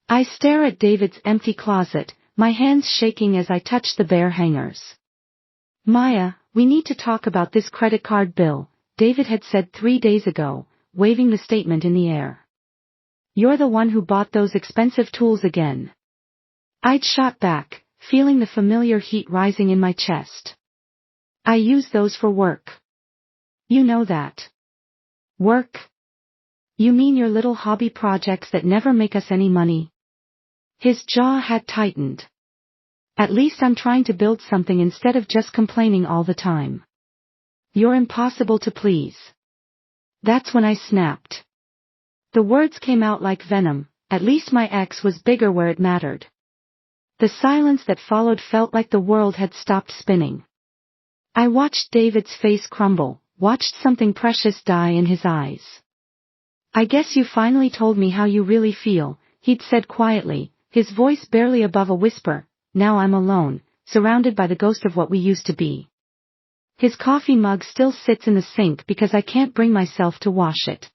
I stare at David's empty closet, my hands shaking as I touch the bare hangers. Maya, we need to talk about this credit card bill, David had said 3 days ago, waving the statement in the air. You're the one who bought those expensive tools again. I'd shot back, feeling the familiar heat rising in my chest. I use those for work. You know that. Work? You mean your little hobby projects that never make us any money? His jaw had tightened. At least I'm trying to build something instead of just complaining all the time. You're impossible to please. That's when I snapped. The words came out like venom, at least my ex was bigger where it mattered. The silence that followed felt like the world had stopped spinning. I watched David's face crumble, watched something precious die in his eyes. I guess you finally told me how you really feel, he'd said quietly, his voice barely above a whisper. Now I'm alone, surrounded by the ghost of what we used to be. His coffee mug still sits in the sink because I can't bring myself to wash it.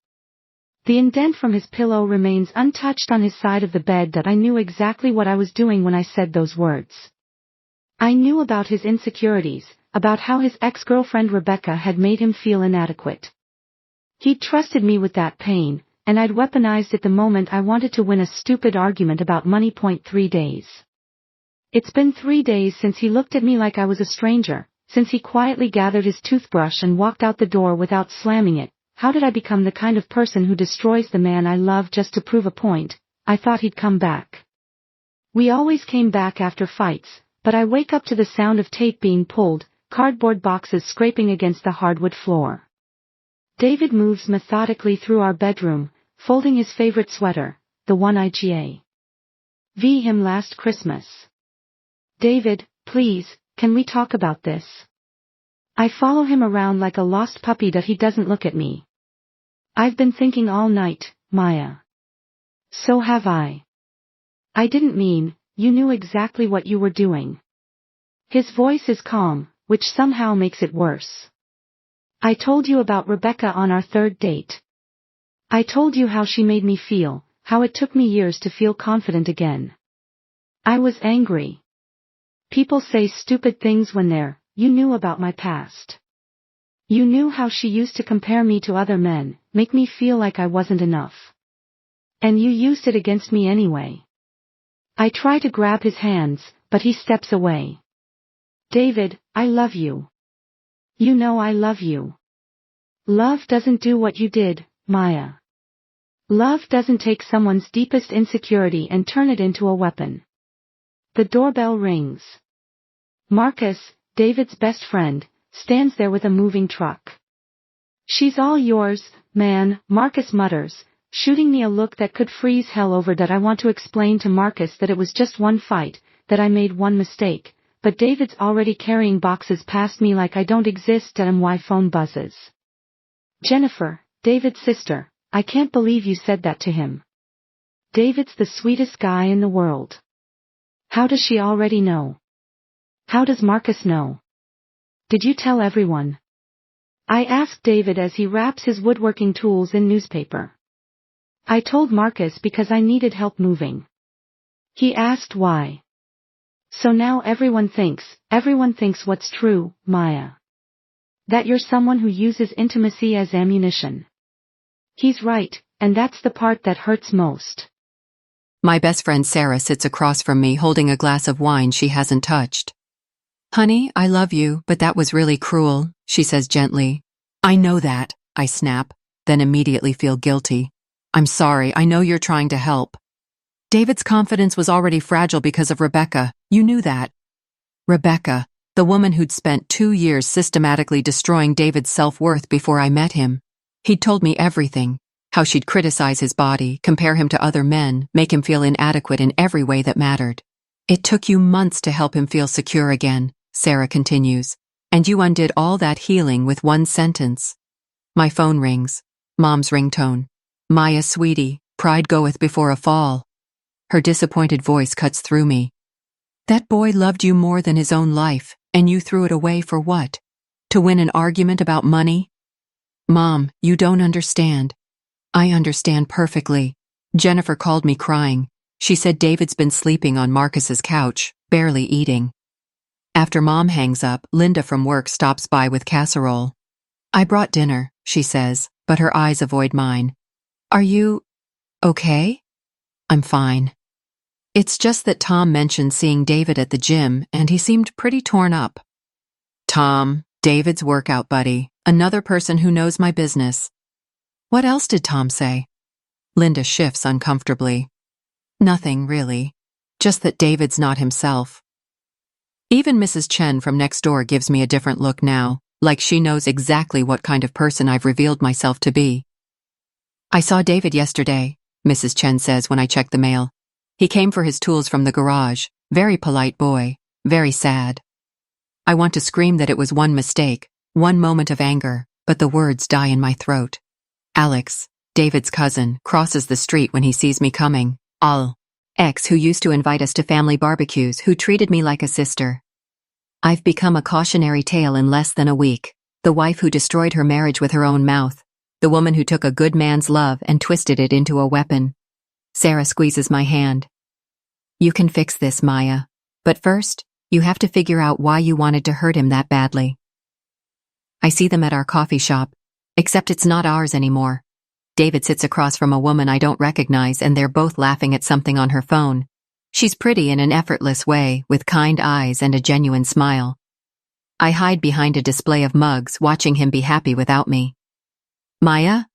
The indent from his pillow remains untouched on his side of the bed that I knew exactly what I was doing when I said those words. I knew about his insecurities, about how his ex-girlfriend Rebecca had made him feel inadequate. He'd trusted me with that pain, and I'd weaponized it the moment I wanted to win a stupid argument about money. 3 days. It's been 3 days since he looked at me like I was a stranger, since he quietly gathered his toothbrush and walked out the door without slamming it. How did I become the kind of person who destroys the man I love just to prove a point? I thought he'd come back. We always came back after fights, but I wake up to the sound of tape being pulled, cardboard boxes scraping against the hardwood floor. David moves methodically through our bedroom, folding his favorite sweater, the one I gave him last Christmas. David, please, can we talk about this? I follow him around like a lost puppy that he doesn't look at me. I've been thinking all night, Maya. So have I. I didn't mean, you knew exactly what you were doing. His voice is calm, which somehow makes it worse. I told you about Rebecca on our 3rd date. I told you how she made me feel, how it took me years to feel confident again. I was angry. People say stupid things when you knew about my past. You knew how she used to compare me to other men, make me feel like I wasn't enough. And you used it against me anyway. I try to grab his hands, but he steps away. David, I love you. You know I love you. Love doesn't do what you did, Maya. Love doesn't take someone's deepest insecurity and turn it into a weapon. The doorbell rings. Marcus, David's best friend, stands there with a moving truck. She's all yours, man, Marcus mutters, shooting me a look that could freeze hell over. That I want to explain to Marcus that it was just one fight, that I made one mistake, but David's already carrying boxes past me like I don't exist. My phone buzzes. Jennifer, David's sister, I can't believe you said that to him. David's the sweetest guy in the world. How does she already know? How does Marcus know? Did you tell everyone? I asked David as he wraps his woodworking tools in newspaper. I told Marcus because I needed help moving. He asked why. So now everyone thinks what's true, Maya. That you're someone who uses intimacy as ammunition. He's right, and that's the part that hurts most. My best friend Sarah sits across from me holding a glass of wine she hasn't touched. Honey, I love you, but that was really cruel, she says gently. I know that, I snap, then immediately feel guilty. I'm sorry, I know you're trying to help. David's confidence was already fragile because of Rebecca, you knew that. Rebecca, the woman who'd spent 2 years systematically destroying David's self-worth before I met him. He'd told me everything, how she'd criticize his body, compare him to other men, make him feel inadequate in every way that mattered. It took you months to help him feel secure again, Sarah continues, and you undid all that healing with one sentence. My phone rings. Mom's ringtone. Maya, sweetie, pride goeth before a fall. Her disappointed voice cuts through me. That boy loved you more than his own life, and you threw it away for what? To win an argument about money? Mom, you don't understand. I understand perfectly. Jennifer called me crying. She said David's been sleeping on Marcus's couch, barely eating. After Mom hangs up, Linda from work stops by with casserole. I brought dinner, she says, but her eyes avoid mine. Are you okay? I'm fine. It's just that Tom mentioned seeing David at the gym and he seemed pretty torn up. Tom, David's workout buddy, another person who knows my business. What else did Tom say? Linda shifts uncomfortably. Nothing, really. Just that David's not himself. Even Mrs. Chen from next door gives me a different look now, like she knows exactly what kind of person I've revealed myself to be. I saw David yesterday, Mrs. Chen says when I check the mail. He came for his tools from the garage, very polite boy, very sad. I want to scream that it was one mistake, one moment of anger, but the words die in my throat. Alex, David's cousin, crosses the street when he sees me coming. Ex who used to invite us to family barbecues, who treated me like a sister. I've become a cautionary tale in less than a week. The wife who destroyed her marriage with her own mouth. The woman who took a good man's love and twisted it into a weapon. Sarah squeezes my hand. You can fix this, Maya. But first, you have to figure out why you wanted to hurt him that badly. I see them at our coffee shop, except it's not ours anymore. David sits across from a woman I don't recognize and they're both laughing at something on her phone. She's pretty in an effortless way, with kind eyes and a genuine smile. I hide behind a display of mugs, watching him be happy without me. Maya?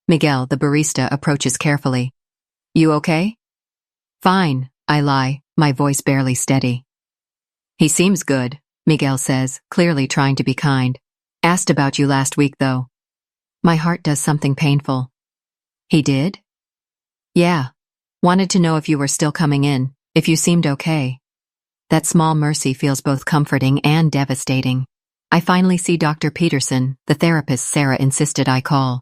Miguel, the barista, approaches carefully. You okay? Fine, I lie, my voice barely steady. He seems good, Miguel says, clearly trying to be kind. Asked about you last week, though. My heart does something painful. He did? Yeah. Wanted to know if you were still coming in, if you seemed okay. That small mercy feels both comforting and devastating. I finally see Dr. Peterson, the therapist Sarah insisted I call.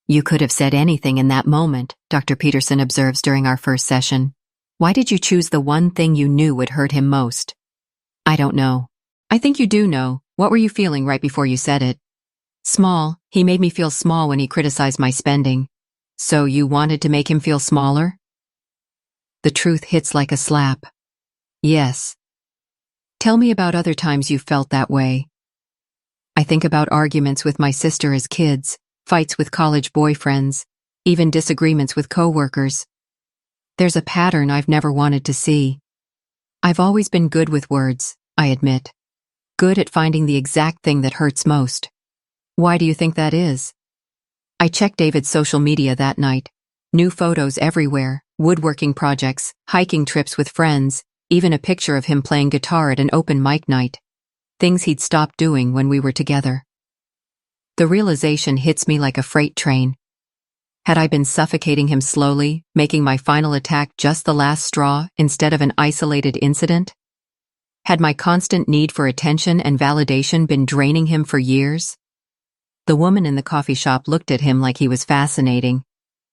You could have said anything in that moment, Dr. Peterson observes during our first session. Why did you choose the one thing you knew would hurt him most? I don't know. I think you do know. What were you feeling right before you said it? Small. He made me feel small when he criticized my spending. So you wanted to make him feel smaller? The truth hits like a slap. Yes. Tell me about other times you felt that way. I think about arguments with my sister as kids, fights with college boyfriends, even disagreements with coworkers. There's a pattern I've never wanted to see. I've always been good with words, I admit. Good at finding the exact thing that hurts most. Why do you think that is? I checked David's social media that night. New photos everywhere, woodworking projects, hiking trips with friends, even a picture of him playing guitar at an open mic night. Things he'd stopped doing when we were together. The realization hits me like a freight train. Had I been suffocating him slowly, making my final attack just the last straw instead of an isolated incident? Had my constant need for attention and validation been draining him for years? The woman in the coffee shop looked at him like he was fascinating.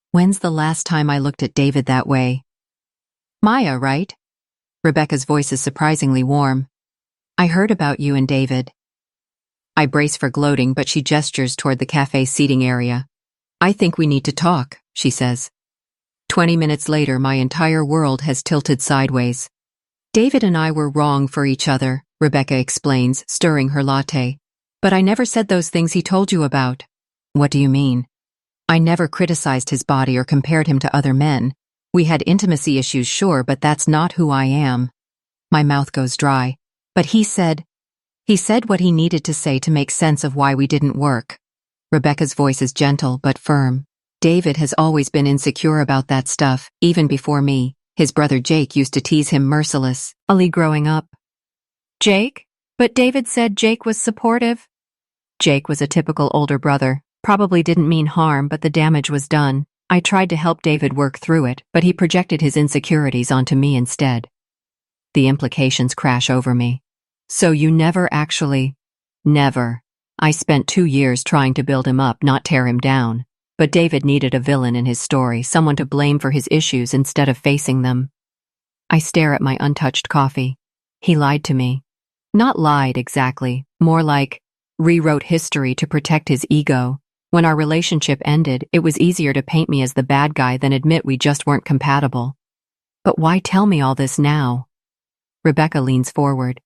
When's the last time I looked at David that way? Maya, right? Rebecca's voice is surprisingly warm. I heard about you and David. I brace for gloating, but she gestures toward the cafe seating area. I think we need to talk, she says. 20 minutes later, my entire world has tilted sideways. David and I were wrong for each other, Rebecca explains, stirring her latte. But I never said those things he told you about. What do you mean? I never criticized his body or compared him to other men. We had intimacy issues, sure, but that's not who I am. My mouth goes dry. But he said what he needed to say to make sense of why we didn't work. Rebecca's voice is gentle but firm. David has always been insecure about that stuff, even before me. His brother Jake used to tease him mercilessly growing up. Jake? But David said Jake was supportive. Jake was a typical older brother, probably didn't mean harm, but the damage was done. I tried to help David work through it, but he projected his insecurities onto me instead. The implications crash over me. So you never actually... Never. I spent 2 years trying to build him up, not tear him down. But David needed a villain in his story, someone to blame for his issues instead of facing them. I stare at my untouched coffee. He lied to me. Not lied exactly, more like rewrote history to protect his ego. When our relationship ended, it was easier to paint me as the bad guy than admit we just weren't compatible. But why tell me all this now? Rebecca leans forward.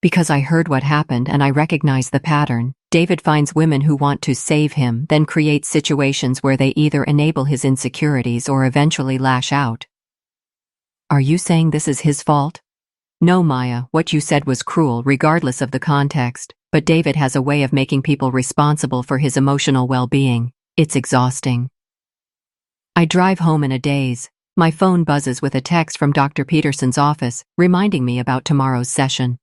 Because I heard what happened and I recognize the pattern. David finds women who want to save him, then creates situations where they either enable his insecurities or eventually lash out. Are you saying this is his fault? No, Maya, what you said was cruel regardless of the context, but David has a way of making people responsible for his emotional well-being. It's exhausting. I drive home in a daze. My phone buzzes with a text from Dr. Peterson's office, reminding me about tomorrow's session.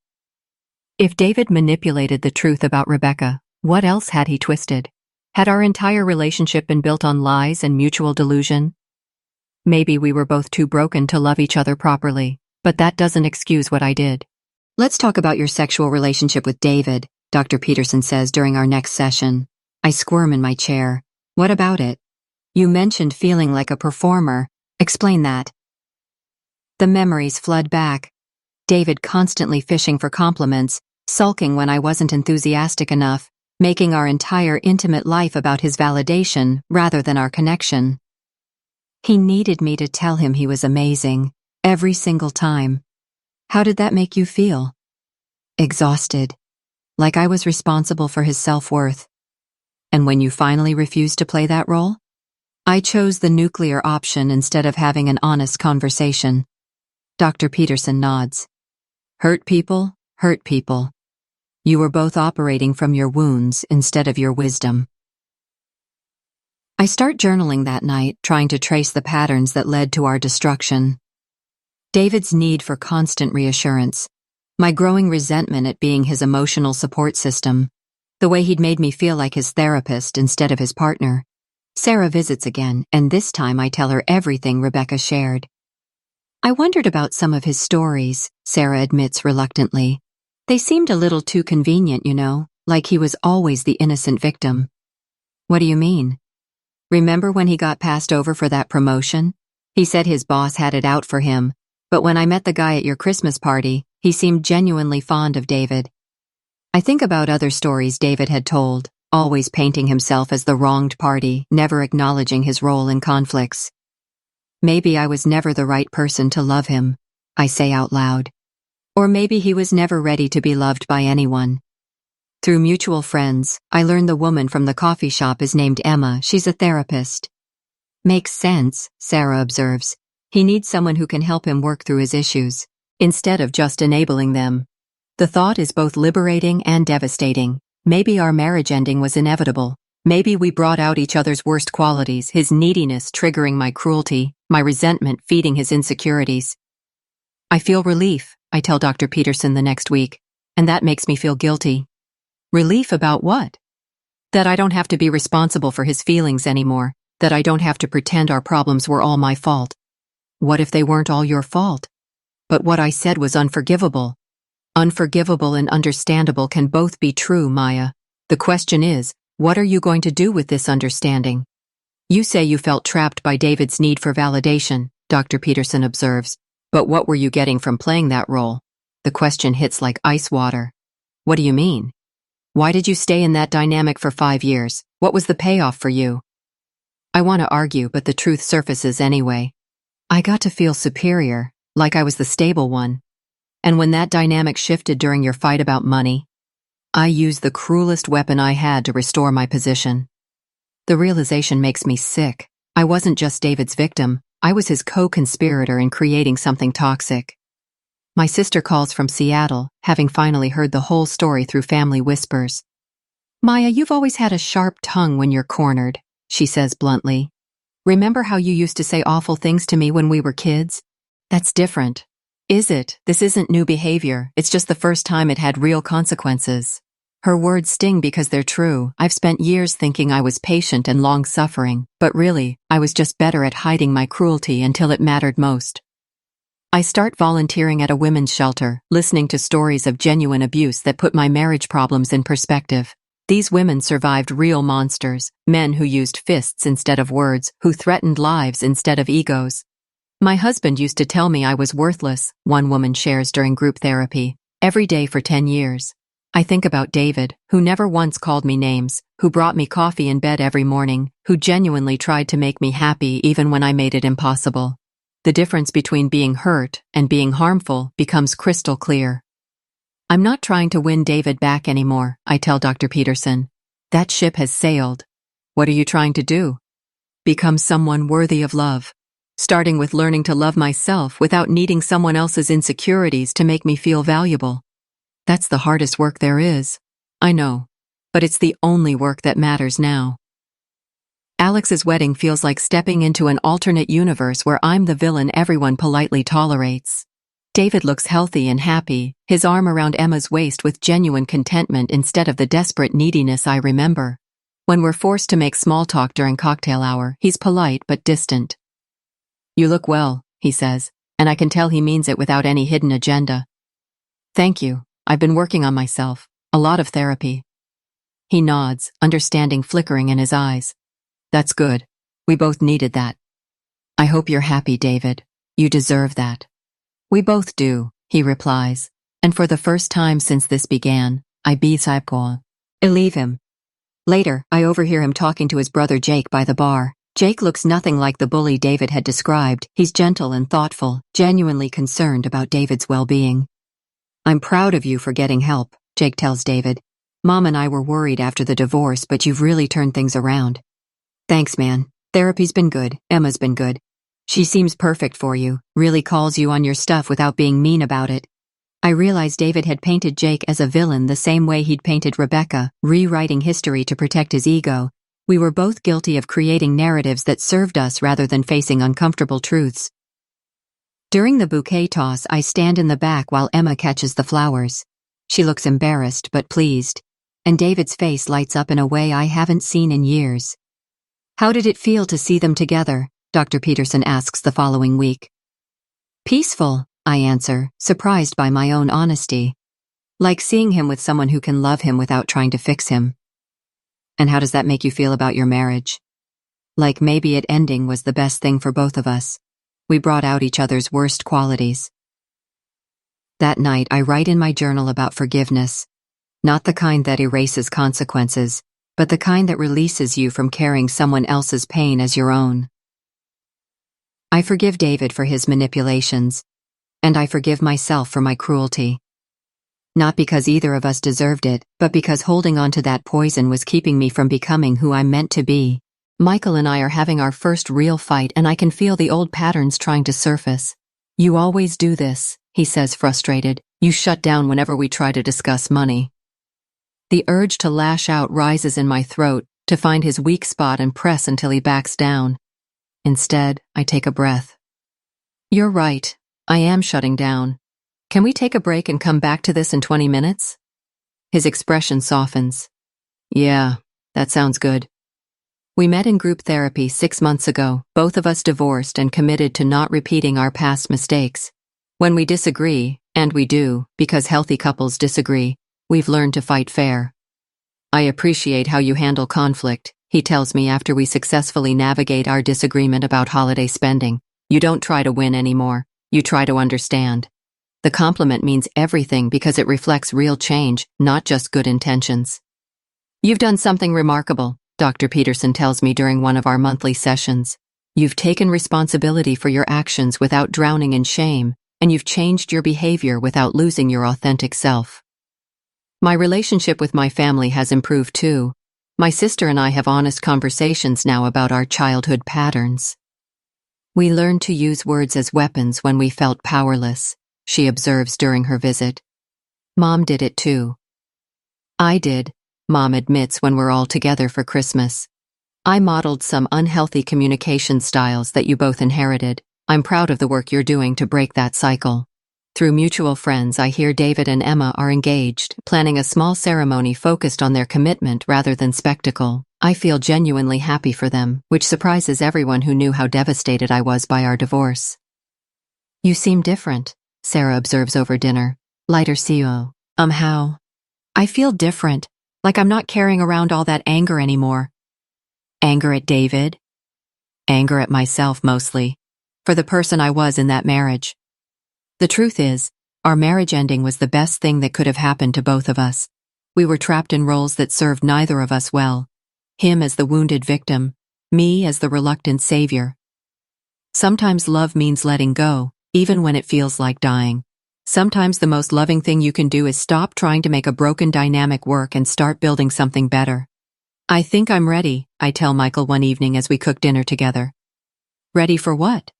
If David manipulated the truth about Rebecca, what else had he twisted? Had our entire relationship been built on lies and mutual delusion? Maybe we were both too broken to love each other properly, but that doesn't excuse what I did. Let's talk about your sexual relationship with David, Dr. Peterson says during our next session. I squirm in my chair. What about it? You mentioned feeling like a performer. Explain that. The memories flood back. David constantly fishing for compliments, sulking when I wasn't enthusiastic enough, making our entire intimate life about his validation rather than our connection. He needed me to tell him he was amazing, every single time. How did that make you feel? Exhausted. Like I was responsible for his self-worth. And when you finally refused to play that role? I chose the nuclear option instead of having an honest conversation. Dr. Peterson nods. Hurt people, hurt people. You were both operating from your wounds instead of your wisdom. I start journaling that night, trying to trace the patterns that led to our destruction. David's need for constant reassurance, my growing resentment at being his emotional support system, the way he'd made me feel like his therapist instead of his partner. Sarah visits again, and this time I tell her everything Rebecca shared. I wondered about some of his stories, Sarah admits reluctantly. They seemed a little too convenient, you know, like he was always the innocent victim. What do you mean? Remember when he got passed over for that promotion? He said his boss had it out for him, but when I met the guy at your Christmas party, he seemed genuinely fond of David. I think about other stories David had told, always painting himself as the wronged party, never acknowledging his role in conflicts. Maybe I was never the right person to love him, I say out loud. Or maybe he was never ready to be loved by anyone. Through mutual friends, I learned the woman from the coffee shop is named Emma. She's a therapist. Makes sense, Sarah observes. He needs someone who can help him work through his issues, instead of just enabling them. The thought is both liberating and devastating. Maybe our marriage ending was inevitable. Maybe we brought out each other's worst qualities, his neediness triggering my cruelty, my resentment feeding his insecurities. I feel relief, I tell Dr. Peterson the next week, and that makes me feel guilty. Relief about what? That I don't have to be responsible for his feelings anymore, that I don't have to pretend our problems were all my fault. What if they weren't all your fault? But what I said was unforgivable. Unforgivable and understandable can both be true, Maya. The question is, what are you going to do with this understanding? You say you felt trapped by David's need for validation, Dr. Peterson observes, but what were you getting from playing that role? The question hits like ice water. What do you mean? Why did you stay in that dynamic for 5 years? What was the payoff for you? I want to argue, but the truth surfaces anyway. I got to feel superior, like I was the stable one. And when that dynamic shifted during your fight about money, I used the cruelest weapon I had to restore my position. The realization makes me sick. I wasn't just David's victim, I was his co-conspirator in creating something toxic. My sister calls from Seattle, having finally heard the whole story through family whispers. Maya, you've always had a sharp tongue when you're cornered, she says bluntly. Remember how you used to say awful things to me when we were kids? That's different. Is it? This isn't new behavior, it's just the first time it had real consequences. Her words sting because they're true. I've spent years thinking I was patient and long-suffering, but really, I was just better at hiding my cruelty until it mattered most. I start volunteering at a women's shelter, listening to stories of genuine abuse that put my marriage problems in perspective. These women survived real monsters, men who used fists instead of words, who threatened lives instead of egos. My husband used to tell me I was worthless, one woman shares during group therapy, every day for 10 years. I think about David, who never once called me names, who brought me coffee in bed every morning, who genuinely tried to make me happy even when I made it impossible. The difference between being hurt and being harmful becomes crystal clear. I'm not trying to win David back anymore, I tell Dr. Peterson. That ship has sailed. What are you trying to do? Become someone worthy of love. Starting with learning to love myself without needing someone else's insecurities to make me feel valuable. That's the hardest work there is. I know. But it's the only work that matters now. Alex's wedding feels like stepping into an alternate universe where I'm the villain everyone politely tolerates. David looks healthy and happy, his arm around Emma's waist with genuine contentment instead of the desperate neediness I remember. When we're forced to make small talk during cocktail hour, he's polite but distant. You look well, he says, and I can tell he means it without any hidden agenda. Thank you. I've been working on myself. A lot of therapy. He nods, understanding flickering in his eyes. That's good. We both needed that. I hope you're happy, David. You deserve that. We both do, he replies, and for the first time since this began, I leave him. Later, I overhear him talking to his brother Jake by the bar. Jake looks nothing like the bully David had described. He's gentle and thoughtful, genuinely concerned about David's well-being. I'm proud of you for getting help, Jake tells David. Mom and I were worried after the divorce, but you've really turned things around. Thanks, man. Therapy's been good. Emma's been good. She seems perfect for you, really calls you on your stuff without being mean about it. I realized David had painted Jake as a villain the same way he'd painted Rebecca, rewriting history to protect his ego. We were both guilty of creating narratives that served us rather than facing uncomfortable truths. During the bouquet toss, I stand in the back while Emma catches the flowers. She looks embarrassed but pleased, and David's face lights up in a way I haven't seen in years. How did it feel to see them together? Dr. Peterson asks the following week. Peaceful, I answer, surprised by my own honesty. Like seeing him with someone who can love him without trying to fix him. And how does that make you feel about your marriage? Like maybe it ending was the best thing for both of us. We brought out each other's worst qualities. That night, I write in my journal about forgiveness. Not the kind that erases consequences, but the kind that releases you from carrying someone else's pain as your own. I forgive David for his manipulations, and I forgive myself for my cruelty. Not because either of us deserved it, but because holding on to that poison was keeping me from becoming who I'm meant to be. Michael and I are having our first real fight, and I can feel the old patterns trying to surface. You always do this, he says, frustrated. You shut down whenever we try to discuss money. The urge to lash out rises in my throat, to find his weak spot and press until he backs down. Instead, I take a breath. You're right. I am shutting down. Can we take a break and come back to this in 20 minutes? His expression softens. Yeah, that sounds good. We met in group therapy 6 months ago, both of us divorced and committed to not repeating our past mistakes. When we disagree, and we do, because healthy couples disagree, we've learned to fight fair. I appreciate how you handle conflict, he tells me after we successfully navigate our disagreement about holiday spending. You don't try to win anymore, you try to understand. The compliment means everything because it reflects real change, not just good intentions. You've done something remarkable, Dr. Peterson tells me during one of our monthly sessions. You've taken responsibility for your actions without drowning in shame, and you've changed your behavior without losing your authentic self. My relationship with my family has improved too. My sister and I have honest conversations now about our childhood patterns. We learned to use words as weapons when we felt powerless, she observes during her visit. Mom did it too. I did, Mom admits when we're all together for Christmas. I modeled some unhealthy communication styles that you both inherited. I'm proud of the work you're doing to break that cycle. Through mutual friends, I hear David and Emma are engaged, planning a small ceremony focused on their commitment rather than spectacle. I feel genuinely happy for them, which surprises everyone who knew how devastated I was by our divorce. You seem different, Sarah observes over dinner. Lighter CEO. How? I feel different, like I'm not carrying around all that anger anymore. Anger at David? Anger at myself mostly, for the person I was in that marriage. The truth is, our marriage ending was the best thing that could have happened to both of us. We were trapped in roles that served neither of us well. Him as the wounded victim, me as the reluctant savior. Sometimes love means letting go, even when it feels like dying. Sometimes the most loving thing you can do is stop trying to make a broken dynamic work and start building something better. I think I'm ready, I tell Michael one evening as we cook dinner together. Ready for what?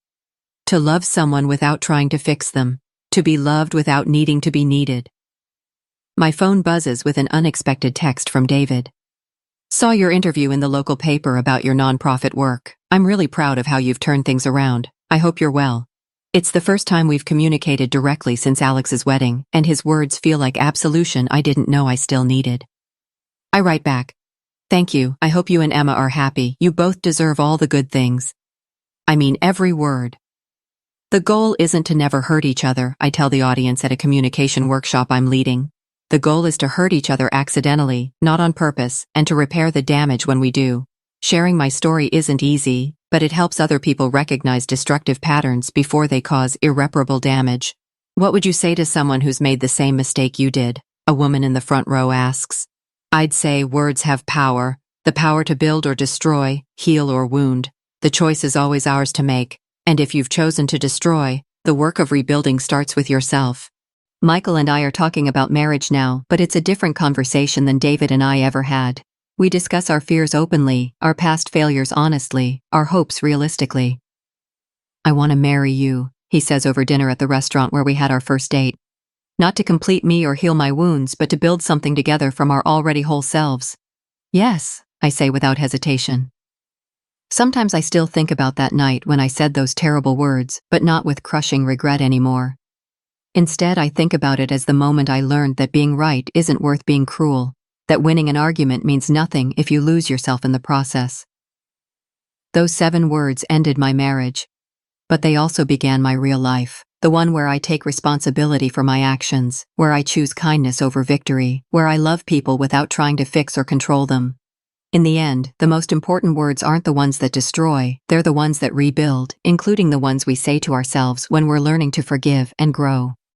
To love someone without trying to fix them. To be loved without needing to be needed. My phone buzzes with an unexpected text from David. Saw your interview in the local paper about your nonprofit work. I'm really proud of how you've turned things around. I hope you're well. It's the first time we've communicated directly since Alex's wedding, and his words feel like absolution I didn't know I still needed. I write back. Thank you. I hope you and Emma are happy. You both deserve all the good things. I mean every word. The goal isn't to never hurt each other, I tell the audience at a communication workshop I'm leading. The goal is to hurt each other accidentally, not on purpose, and to repair the damage when we do. Sharing my story isn't easy, but it helps other people recognize destructive patterns before they cause irreparable damage. What would you say to someone who's made the same mistake you did? A woman in the front row asks. I'd say words have power, the power to build or destroy, heal or wound. The choice is always ours to make, and if you've chosen to destroy, the work of rebuilding starts with yourself. Michael and I are talking about marriage now, but it's a different conversation than David and I ever had. We discuss our fears openly, our past failures honestly, our hopes realistically. I want to marry you, he says over dinner at the restaurant where we had our first date. Not to complete me or heal my wounds, but to build something together from our already whole selves. Yes, I say without hesitation. Sometimes I still think about that night when I said those terrible words, but not with crushing regret anymore. Instead, I think about it as the moment I learned that being right isn't worth being cruel, that winning an argument means nothing if you lose yourself in the process. Those 7 words ended my marriage, but they also began my real life, the one where I take responsibility for my actions, where I choose kindness over victory, where I love people without trying to fix or control them. In the end, the most important words aren't the ones that destroy, they're the ones that rebuild, including the ones we say to ourselves when we're learning to forgive and grow.